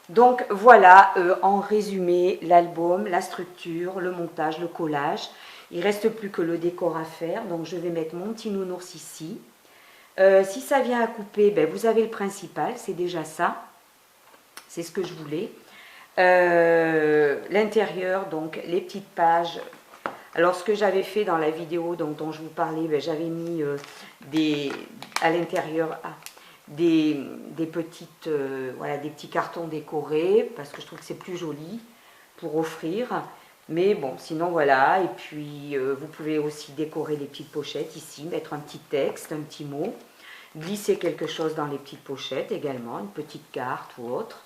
Donc voilà, en résumé, l'album, la structure, le montage, le collage. Il ne reste plus que le décor à faire. Donc je vais mettre mon petit nounours ici. Si ça vient à couper, ben, vous avez le principal, c'est déjà ça. C'est ce que je voulais. L'intérieur, donc les petites pages. Alors ce que j'avais fait dans la vidéo dont je vous parlais, ben, j'avais mis à l'intérieur des petites, voilà, des petits cartons décorés, parce que je trouve que c'est plus joli pour offrir. Mais bon, sinon voilà, et puis vous pouvez aussi décorer les petites pochettes ici, mettre un petit texte, un petit mot, glisser quelque chose dans les petites pochettes également, une petite carte ou autre.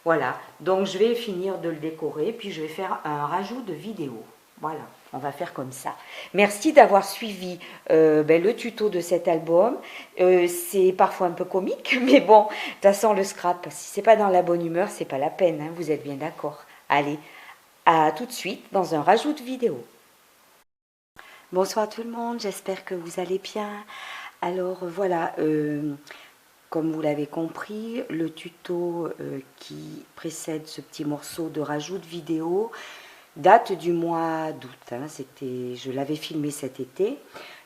Voilà, donc je vais finir de le décorer, puis je vais faire un rajout de vidéo. Voilà, on va faire comme ça. Merci d'avoir suivi le tuto de cet album. C'est parfois un peu comique, mais bon, de toute façon, le scrap, si c'est pas dans la bonne humeur, c'est pas la peine, hein, vous êtes bien d'accord. Allez, à tout de suite dans un rajout de vidéo. Bonsoir tout le monde, j'espère que vous allez bien. Alors voilà, comme vous l'avez compris, le tuto qui précède ce petit morceau de rajout de vidéo date du mois d'août. Hein, je l'avais filmé cet été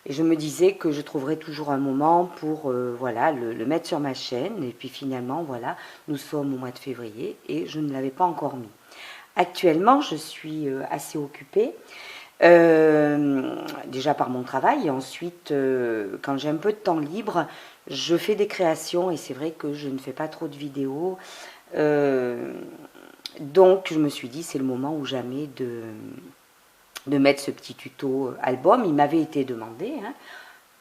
et je me disais que je trouverais toujours un moment pour voilà, le mettre sur ma chaîne. Et puis finalement, voilà, nous sommes au mois de février et je ne l'avais pas encore mis. Actuellement, je suis assez occupée. Déjà par mon travail et ensuite quand j'ai un peu de temps libre je fais des créations et c'est vrai que je ne fais pas trop de vidéos donc je me suis dit c'est le moment ou jamais de mettre ce petit tuto album. Il m'avait été demandé, hein.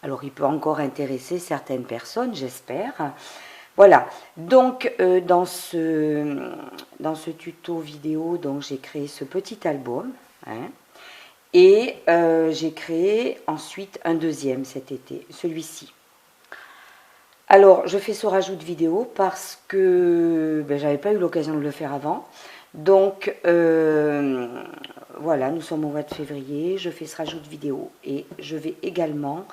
Alors il peut encore intéresser certaines personnes, j'espère. Voilà, donc dans ce tuto vidéo, donc j'ai créé ce petit album, hein. Et j'ai créé ensuite un deuxième cet été, celui-ci. Alors, je fais ce rajout de vidéo parce que j'avais pas eu l'occasion de le faire avant. Donc, voilà, nous sommes au mois de février, je fais ce rajout de vidéo. Et je vais également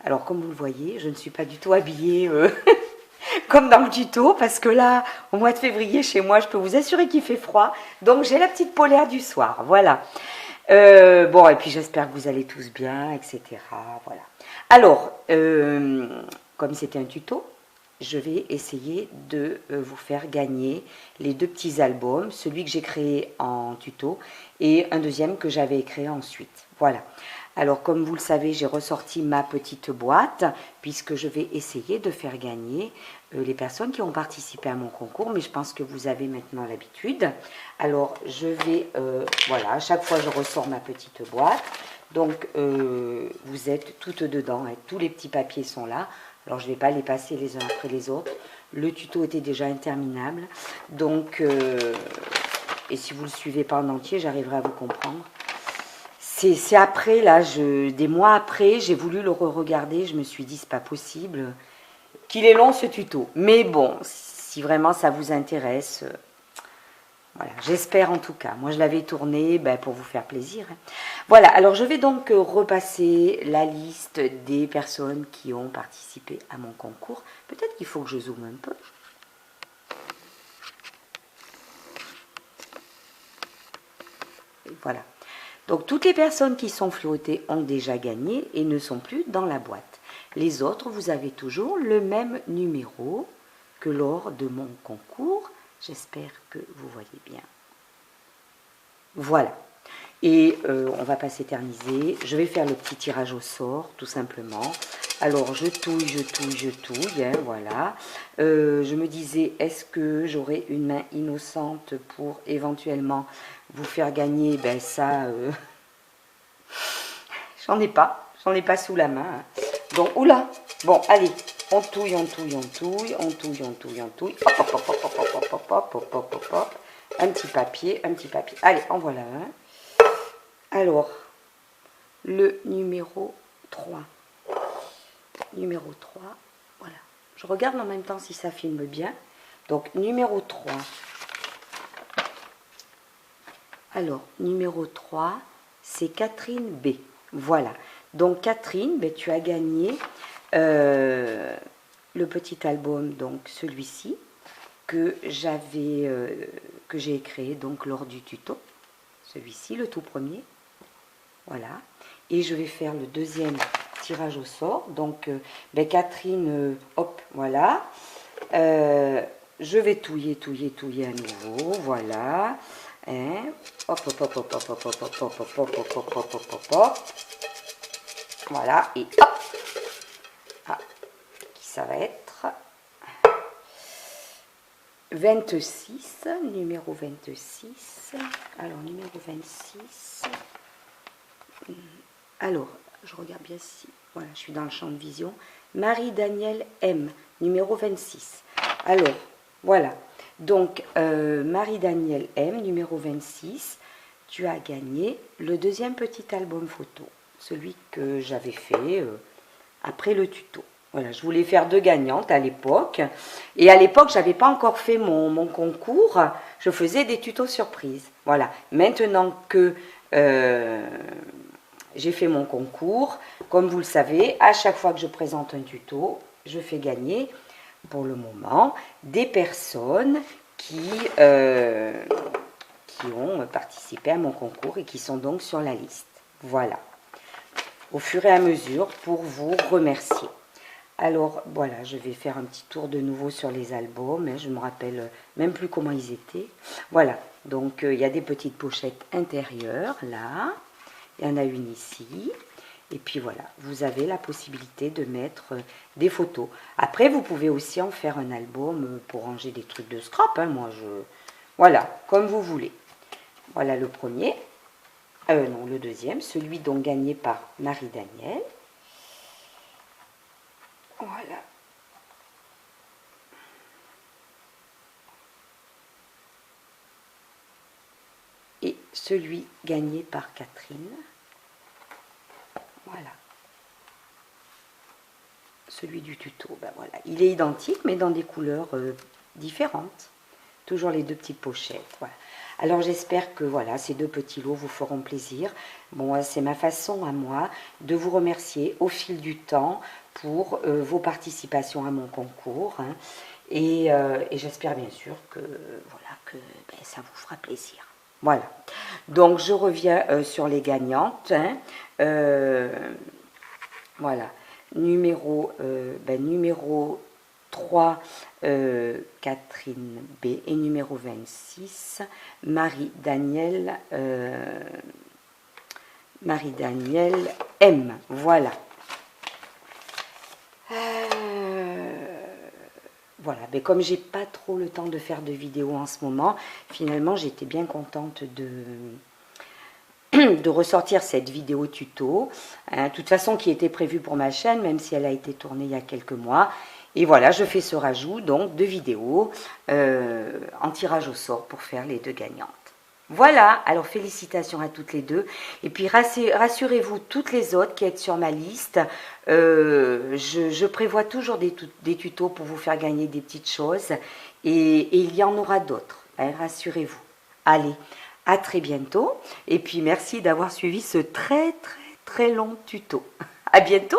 Alors comme vous le voyez, je ne suis pas du tout habillée comme dans le tuto, parce que là, au mois de février, chez moi, je peux vous assurer qu'il fait froid. Donc j'ai la petite polaire du soir, voilà. Bon, et puis j'espère que vous allez tous bien, etc. Voilà. Alors, comme c'était un tuto, je vais essayer de vous faire gagner les 2 petits albums, celui que j'ai créé en tuto et un deuxième que j'avais créé ensuite. Voilà. Alors, comme vous le savez, j'ai ressorti ma petite boîte puisque je vais essayer de faire gagner les personnes qui ont participé à mon concours, mais je pense que vous avez maintenant l'habitude. Alors, je vais, voilà, à chaque fois je ressors ma petite boîte. Donc, vous êtes toutes dedans, hein, tous les petits papiers sont là. Alors, je ne vais pas les passer les uns après les autres. Le tuto était déjà interminable. Donc, et si vous ne le suivez pas en entier, j'arriverai à vous comprendre. C'est après, là, des mois après, j'ai voulu le re-regarder. Je me suis dit, c'est pas possible qu'il est long ce tuto. Mais bon, si vraiment ça vous intéresse, voilà, j'espère en tout cas. Moi, je l'avais tourné pour vous faire plaisir. Hein. Voilà, alors je vais donc repasser la liste des personnes qui ont participé à mon concours. Peut-être qu'il faut que je zoome un peu. Et voilà. Donc, toutes les personnes qui sont fluorotées ont déjà gagné et ne sont plus dans la boîte. Les autres, vous avez toujours le même numéro que lors de mon concours. J'espère que vous voyez bien. Voilà. Et on va pas s'éterniser. Je vais faire le petit tirage au sort, tout simplement. Alors, je touille, hein, voilà. Je me disais, est-ce que j'aurai une main innocente pour éventuellement vous faire gagner? Ben ça, j'en ai pas sous la main. Hein. Donc, oula, bon, allez, on touille. Hop, hop. Un petit papier. Allez, en voilà un. Alors, le numéro 3. Numéro 3, voilà. Je regarde en même temps si ça filme bien. Donc, numéro 3. Alors, numéro 3, c'est Catherine B. Voilà. Donc, Catherine, tu as gagné le petit album, donc celui-ci, que j'ai créé donc lors du tuto. Celui-ci, le tout premier. Voilà. Et je vais faire le deuxième tirage au sort. Donc, Catherine, hop, voilà. Je vais touiller à nouveau. Voilà. Hein. Hop. Voilà. Et hop. Ah, qui ça va être 26. Numéro 26. Alors, numéro 26. Alors, je regarde bien si... Voilà, je suis dans le champ de vision. Marie-Danielle M, numéro 26. Alors, voilà. Donc, Marie-Danielle M, numéro 26, tu as gagné le deuxième petit album photo. Celui que j'avais fait après le tuto. Voilà, je voulais faire 2 gagnantes à l'époque. Et à l'époque, je n'avais pas encore fait mon concours. Je faisais des tutos surprises. Voilà. Maintenant que... j'ai fait mon concours. Comme vous le savez, à chaque fois que je présente un tuto, je fais gagner, pour le moment, des personnes qui ont participé à mon concours et qui sont donc sur la liste. Voilà. Au fur et à mesure, pour vous remercier. Alors, voilà, je vais faire un petit tour de nouveau sur les albums. Hein, je ne me rappelle même plus comment ils étaient. Voilà. Donc, il y a des petites pochettes intérieures, là. Il y en a une ici. Et puis voilà, vous avez la possibilité de mettre des photos. Après, vous pouvez aussi en faire un album pour ranger des trucs de scrap. Hein. Moi, voilà, comme vous voulez. Voilà le premier. Non, le deuxième, celui donc gagné par Marie-Danielle. Voilà. Et celui gagné par Catherine. Voilà. Celui du tuto, voilà. Il est identique, mais dans des couleurs différentes. Toujours les 2 petites pochettes. Voilà. Alors j'espère que voilà, ces 2 petits lots vous feront plaisir. Bon, c'est ma façon à moi de vous remercier au fil du temps pour vos participations à mon concours. Hein. Et j'espère bien sûr que, voilà, que ça vous fera plaisir. Voilà. Donc je reviens sur les gagnantes. Hein. Voilà. Numéro 3, Catherine B. Et numéro 26, Marie-Danielle M. Voilà. Voilà, mais comme j'ai pas trop le temps de faire de vidéos en ce moment, finalement j'étais bien contente de ressortir cette vidéo tuto, hein, de toute façon qui était prévue pour ma chaîne, même si elle a été tournée il y a quelques mois. Et voilà, je fais ce rajout donc de vidéos en tirage au sort pour faire les 2 gagnantes. Voilà, alors félicitations à toutes les 2. Et puis rassurez-vous, toutes les autres qui êtes sur ma liste, je prévois toujours des tutos pour vous faire gagner des petites choses. Et il y en aura d'autres, hein, rassurez-vous. Allez, à très bientôt. Et puis merci d'avoir suivi ce très long tuto. À bientôt.